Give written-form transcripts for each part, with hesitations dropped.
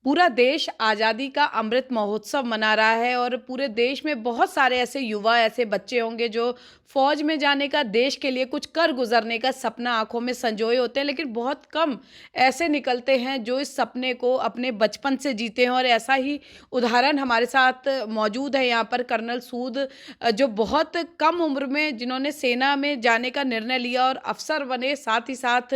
पूरा देश आज़ादी का अमृत महोत्सव मना रहा है और पूरे देश में बहुत सारे ऐसे युवा, ऐसे बच्चे होंगे जो फ़ौज में जाने का, देश के लिए कुछ कर गुज़रने का सपना आँखों में संजोए होते हैं, लेकिन बहुत कम ऐसे निकलते हैं जो इस सपने को अपने बचपन से जीते हैं। और ऐसा ही उदाहरण हमारे साथ मौजूद है यहाँ पर कर्नल सूद, जो बहुत कम उम्र में जिन्होंने सेना में जाने का निर्णय लिया और अफ़सर बने, साथ ही साथ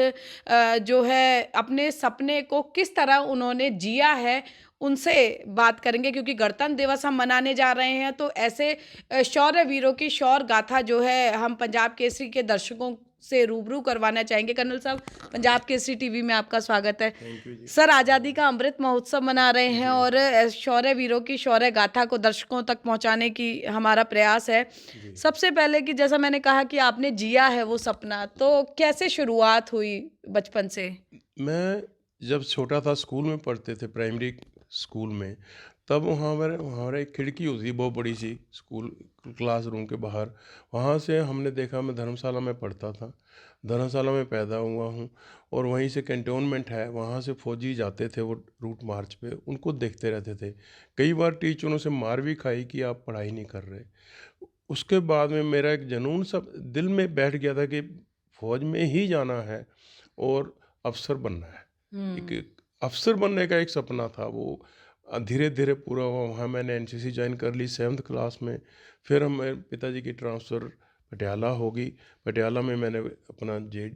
जो है अपने सपने को किस तरह उन्होंने जिया है, उनसे बात करेंगे। क्योंकि गणतंत्र दिवस हम मनाने जा रहे हैं, तो ऐसे शौर्य वीरों की शौर्य गाथा जो है हम पंजाब केसरी के दर्शकों से रूबरू करवाना चाहेंगे। कर्नल साहब, पंजाब केसरी टीवी में आपका स्वागत है। Thank you ji. सर, आज़ादी का अमृत महोत्सव मना रहे हैं जी। और शौर्य वीरों की शौर्य गाथा को दर्शकों तक पहुंचाने की हमारा प्रयास है। जी। सबसे पहले कि जैसा मैंने कहा कि आपने जिया है वो सपना, तो कैसे शुरुआत हुई बचपन से? मैं जब छोटा था, स्कूल में पढ़ते थे, प्राइमरी स्कूल में, तब वहाँ हमारे हमारे एक खिड़की होती थी बहुत बड़ी सी, स्कूल क्लासरूम के बाहर। वहाँ से हमने देखा, मैं धर्मशाला में पढ़ता था, धर्मशाला में पैदा हुआ हूँ, और वहीं से कैंटोनमेंट है, वहाँ से फौजी जाते थे वो रूट मार्च पे, उनको देखते रहते थे। कई बार टीचरों से मार भी खाई कि आप पढ़ाई नहीं कर रहे। उसके बाद में मेरा एक जुनून सब दिल में बैठ गया था कि फ़ौज में ही जाना है और अफ़सर बनना है। हुँ। एक अफ़सर बनने का एक सपना था, वो धीरे धीरे पूरा हुआ। वहाँ मैंने एनसीसी ज्वाइन कर ली 7th क्लास में। फिर हम मेरे पिताजी की ट्रांसफ़र पटियाला हो गई। पटियाला में मैंने अपना जे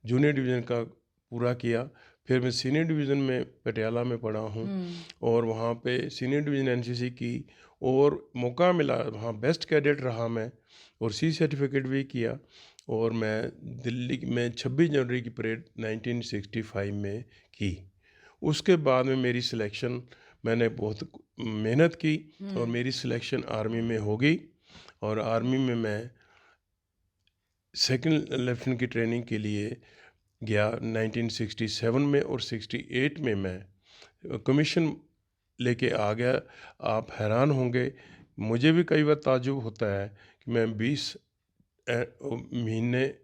जूनियर डिवीज़न का पूरा किया। फिर मैं सीनियर डिवीज़न में पटियाला में पढ़ा हूँ, हुँ। और वहाँ पे सीनियर डिवीज़न एनसीसी की, और मौका मिला वहाँ बेस्ट कैडेट रहा मैं, और सी सर्टिफिकेट भी किया। और मैं दिल्ली में 26 जनवरी की परेड 1965 में की। उसके बाद में मेरी सिलेक्शन, मैंने बहुत मेहनत की, और हुँ। मेरी सिलेक्शन आर्मी में हो गई। और आर्मी में मैं सेकंड लेफ्टिनेंट की ट्रेनिंग के लिए गया 1967 में, और 68 में मैं कमीशन लेके आ गया। आप हैरान होंगे, मुझे भी कई बार ताज्जुब होता है कि मैं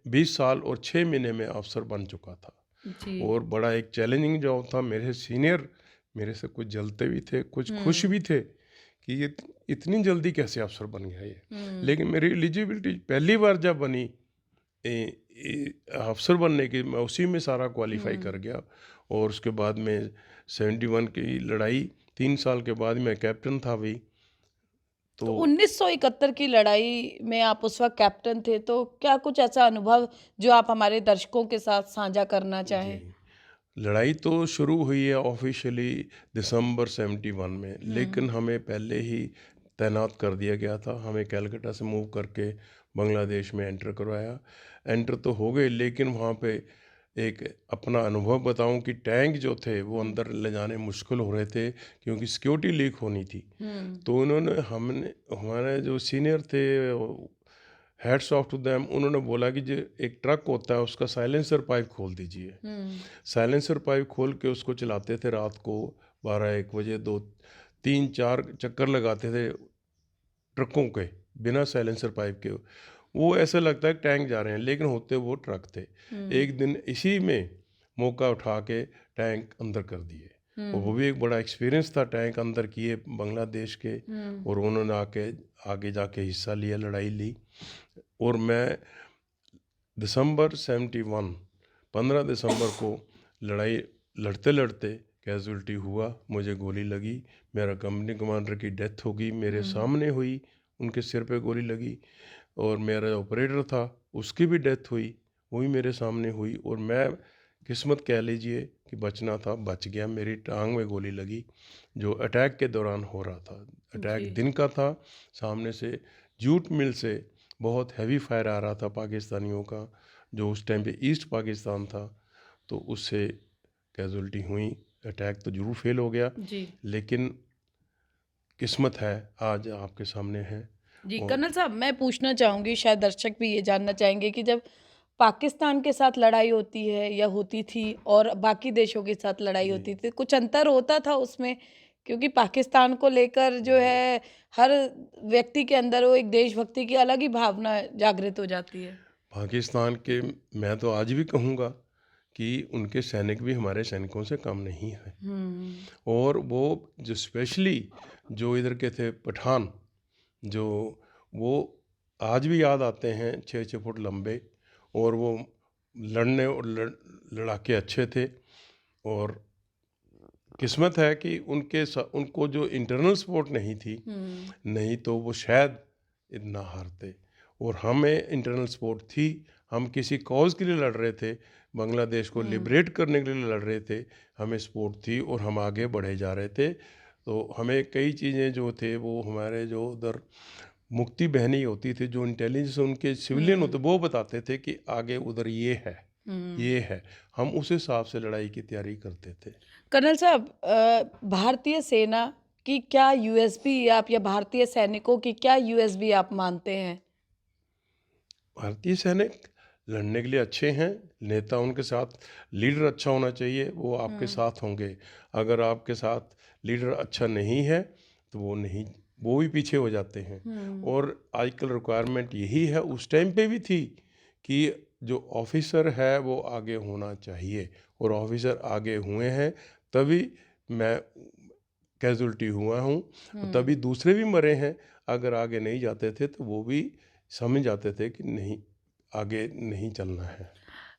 20 साल और 6 महीने में अफ़सर बन चुका था। जी। और बड़ा एक चैलेंजिंग जॉब था। मेरे सीनियर मेरे से कुछ जलते भी थे, कुछ खुश हुँ। भी थे कि ये इतनी जल्दी कैसे अफ़सर बन गया ये। हुँ। लेकिन मेरी एलिजिबिलिटी पहली बार जब बनी अफ़सर बनने की, मैं उसी में सारा क्वालिफ़ाई हुँ। कर गया। और उसके बाद में 71 की लड़ाई, 3 साल के बाद मैं कैप्टन था भी। तो तो 1971 की लड़ाई में आप उस वक़्त कैप्टन थे, तो क्या कुछ ऐसा अनुभव जो आप हमारे दर्शकों के साथ साझा करना जी, चाहें? लड़ाई तो शुरू हुई है ऑफिशियली दिसंबर 71 में, हुँ। लेकिन हमें पहले ही तैनात कर दिया गया था। हमें कलकत्ता से मूव करके बांग्लादेश में एंटर करवाया। एंटर तो हो गए, लेकिन वहाँ पे एक अपना अनुभव बताऊं कि टैंक जो थे वो हुँ। अंदर ले जाने मुश्किल हो रहे थे, क्योंकि सिक्योरिटी लीक होनी थी। हुँ। तो उन्होंने हमने हमारे जो सीनियर थे, हैट्स ऑफ टू देम, उन्होंने बोला कि जो एक ट्रक होता है उसका साइलेंसर पाइप खोल दीजिए। हुँ। साइलेंसर पाइप खोल के उसको चलाते थे रात को 12-1 बजे, 2-3-4 चक्कर लगाते थे ट्रकों के, बिना साइलेंसर पाइप के। वो ऐसा लगता है कि टैंक जा रहे हैं, लेकिन होते वो ट्रक थे। हुँ। एक दिन इसी में मौका उठा के टैंक अंदर कर दिए, और वो हुँ। भी एक बड़ा एक्सपीरियंस था। टैंक अंदर किए बांग्लादेश के, हुँ। और उन्होंने आके आगे जाके हिस्सा लिया, लड़ाई ली। और मैं दिसंबर 71, 15 दिसंबर को लड़ाई लड़ते लड़ते कैजुअल्टी हुआ, मुझे गोली लगी। मेरा कंपनी कमांडर की डेथ हो गई, मेरे हुँ। सामने हुई, उनके सिर पे गोली लगी। और मेरा ऑपरेटर था, उसकी भी डेथ हुई, वो भी मेरे सामने हुई। और मैं, किस्मत कह लीजिए कि बचना था, बच गया। मेरी टांग में गोली लगी, जो अटैक के दौरान हो रहा था। जी। अटैक दिन का था, सामने से जूट मिल से बहुत हैवी फायर आ रहा था पाकिस्तानियों का, जो उस टाइम पे ईस्ट पाकिस्तान था। तो उससे कैजुअल्टी हुई। अटैक तो ज़रूर फेल हो गया, जी। लेकिन किस्मत है आज आपके सामने है। जी, और कर्नल साहब, मैं पूछना चाहूँगी, शायद दर्शक भी ये जानना चाहेंगे कि जब पाकिस्तान के साथ लड़ाई होती है या होती थी और बाकी देशों के साथ लड़ाई जी। होती थी, कुछ अंतर होता था उसमें? क्योंकि पाकिस्तान को लेकर जो जी। है हर व्यक्ति के अंदर वो एक देशभक्ति की अलग ही भावना जागृत हो जाती है। पाकिस्तान के, मैं तो आज भी कहूँगा कि उनके सैनिक भी हमारे सैनिकों से कम नहीं है। और वो जो स्पेशली जो इधर के थे पठान, जो वो आज भी याद आते हैं, 6-6 फुट लंबे, और वो लड़ने और लड़ाके अच्छे थे। और किस्मत है कि उनको जो इंटरनल सपोर्ट नहीं थी, नहीं तो वो शायद इतना हारते। और हमें इंटरनल सपोर्ट थी, हम किसी कॉज के लिए लड़ रहे थे, बांग्लादेश को लिबरेट करने के लिए लड़ रहे थे, हमें सपोर्ट थी और हम आगे बढ़े जा रहे थे। तो हमें कई चीज़ें जो थे वो हमारे जो उधर मुक्ति बहनी होती थी, जो इंटेलिजेंस उनके सिविलियन होते वो बताते थे कि आगे उधर ये है, ये है, हम उस हिसाब से लड़ाई की तैयारी करते थे। कर्नल साहब, भारतीय सेना की क्या यूएसपी आप या भारतीय सैनिकों की क्या यूएसपी आप मानते हैं? भारतीय सैनिक लड़ने के लिए अच्छे हैं, नेता उनके साथ, लीडर अच्छा होना चाहिए, वो आपके साथ होंगे। अगर आपके साथ लीडर अच्छा नहीं है तो वो भी पीछे हो जाते हैं। और आजकल रिक्वायरमेंट यही है, उस टाइम पे भी थी, कि जो ऑफिसर है वो आगे होना चाहिए, और ऑफिसर आगे हुए हैं तभी मैं कैजुअल्टी हुआ हूँ, तभी दूसरे भी मरे हैं। अगर आगे नहीं जाते थे तो वो भी समझ जाते थे कि नहीं, आगे नहीं चलना है।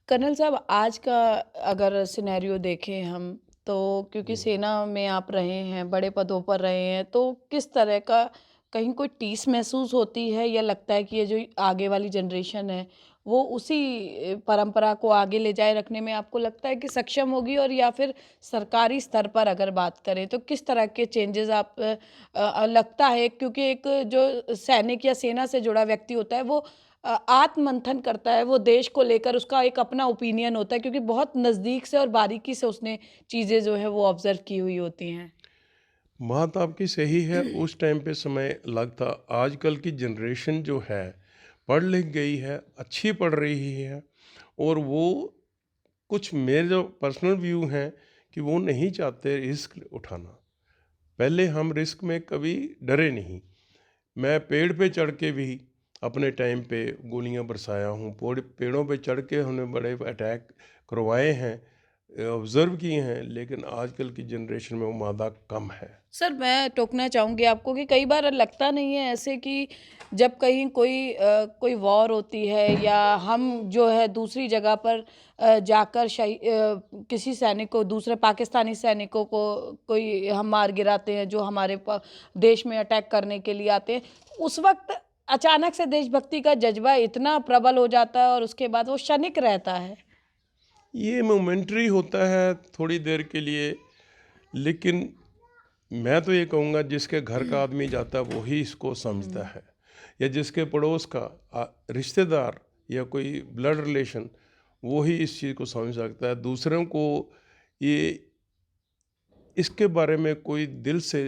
कर्नल साहब, आज का अगर सिनेरियो देखें हम, तो क्योंकि सेना में आप रहे हैं, बड़े पदों पर रहे हैं, तो किस तरह का कहीं कोई टीस महसूस होती है, या लगता है कि ये जो आगे वाली जनरेशन है वो उसी परंपरा को आगे ले जाए रखने में आपको लगता है कि सक्षम होगी? और या फिर सरकारी स्तर पर अगर बात करें तो किस तरह के चेंजेस आप लगता है, क्योंकि एक जो सैनिक या सेना से जुड़ा व्यक्ति होता है वो आत्ममंथन करता है, वो देश को लेकर उसका एक अपना ओपिनियन होता है, क्योंकि बहुत नज़दीक से और बारीकी से उसने चीज़ें जो है वो ऑब्जर्व की हुई होती हैं। बात आपकी सही है, उस टाइम पे समय लगता। आजकल की जनरेशन जो है पढ़ लिख गई है, अच्छी पढ़ रही है, और वो कुछ मेरे जो पर्सनल व्यू हैं कि वो नहीं चाहते रिस्क उठाना। पहले हम रिस्क में कभी डरे नहीं। मैं पेड़ पे चढ़ के भी अपने टाइम पे गोलियां बरसाया हूँ, पेड़ों पे चढ़ के हमने बड़े अटैक करवाए हैं, ऑब्ज़र्व किए हैं। लेकिन आजकल की जनरेशन में वो मादा कम है। सर, मैं टोकना चाहूँगी आपको कि कई बार लगता नहीं है ऐसे कि जब कहीं कोई वॉर होती है, या हम जो है दूसरी जगह पर जाकर किसी सैनिक को, दूसरे पाकिस्तानी सैनिकों को कोई हम मार गिराते हैं जो हमारे देश में अटैक करने के लिए आते हैं, उस वक्त अचानक से देशभक्ति का जज्बा इतना प्रबल हो जाता है और उसके बाद वो क्षणिक रहता है। ये मोमेंटरी होता है थोड़ी देर के लिए, लेकिन मैं तो ये कहूँगा जिसके घर का आदमी जाता है वही इसको समझता है, या जिसके पड़ोस का रिश्तेदार या कोई ब्लड रिलेशन, वही इस चीज़ को समझ सकता है। दूसरों को ये इसके बारे में कोई दिल से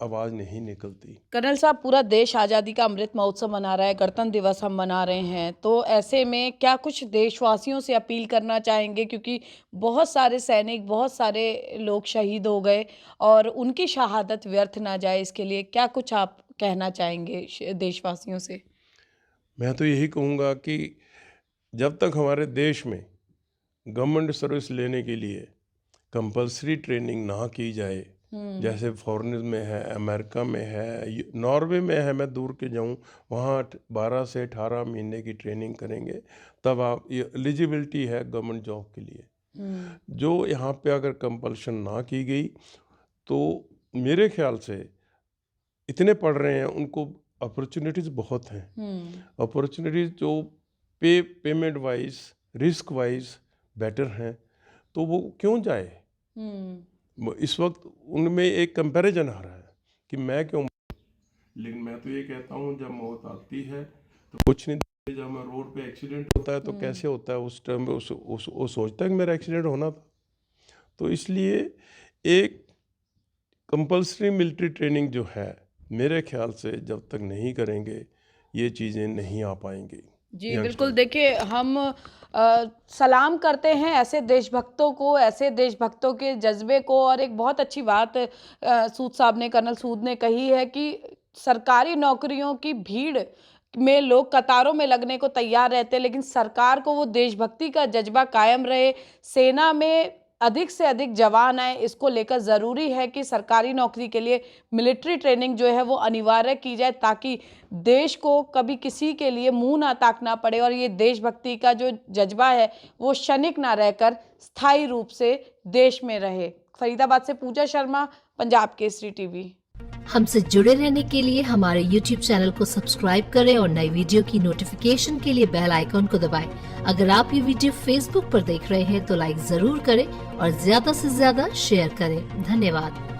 आवाज़ नहीं निकलती। कर्नल साहब, पूरा देश आज़ादी का अमृत महोत्सव मना रहा है, गणतंत्र दिवस हम मना रहे हैं, तो ऐसे में क्या कुछ देशवासियों से अपील करना चाहेंगे? क्योंकि बहुत सारे सैनिक, बहुत सारे लोग शहीद हो गए और उनकी शहादत व्यर्थ ना जाए, इसके लिए क्या कुछ आप कहना चाहेंगे देशवासियों से? मैं तो यही कहूँगा कि जब तक हमारे देश में गवर्नमेंट सर्विस लेने के लिए कंपलसरी ट्रेनिंग ना की जाए, जैसे फॉरेन में है, अमेरिका में है, नॉर्वे में है, मैं दूर के जाऊँ, वहाँ 12 से 18 महीने की ट्रेनिंग करेंगे, तब आप ये एलिजिबिलिटी है गवर्नमेंट जॉब के लिए। जो यहाँ पे अगर कंपल्शन ना की गई तो मेरे ख्याल से इतने पढ़ रहे हैं, उनको अपॉर्चुनिटीज़ बहुत हैं। अपॉर्चुनिटीज़ जो payment wise, risk wise better हैं, तो वो क्यों जाए? इस वक्त उनमें एक कंपैरिजन आ रहा है कि मैं क्यों। लेकिन मैं तो ये कहता हूँ, जब मौत आती है तो कुछ नहीं, जब मैं रोड पे एक्सीडेंट होता है तो कैसे होता है, उस टाइम पे वो सोचता है कि मेरा एक्सीडेंट होना था। तो इसलिए एक कंपल्सरी मिलिट्री ट्रेनिंग जो है, मेरे ख्याल से जब तक नहीं करेंगे ये चीज़ें नहीं आ पाएंगी। जी, बिल्कुल। देखिए, हम सलाम करते हैं ऐसे देशभक्तों को, ऐसे देशभक्तों के जज्बे को। और एक बहुत अच्छी बात सूद साहब ने, कर्नल सूद ने कही है कि सरकारी नौकरियों की भीड़ में लोग कतारों में लगने को तैयार रहते हैं, लेकिन सरकार को वो देशभक्ति का जज्बा कायम रहे, सेना में अधिक से अधिक जवान आए, इसको लेकर ज़रूरी है कि सरकारी नौकरी के लिए मिलिट्री ट्रेनिंग जो है वो अनिवार्य की जाए, ताकि देश को कभी किसी के लिए मुंह ना ताकना पड़े और ये देशभक्ति का जो जज्बा है वो क्षणिक ना रहकर स्थायी रूप से देश में रहे। फरीदाबाद से पूजा शर्मा, पंजाब केसरी टीवी। हमसे जुड़े रहने के लिए हमारे YouTube चैनल को सब्सक्राइब करें और नई वीडियो की नोटिफिकेशन के लिए बेल आइकॉन को दबाएं। अगर आप ये वीडियो Facebook पर देख रहे हैं तो लाइक जरूर करें और ज्यादा से ज्यादा शेयर करें। धन्यवाद।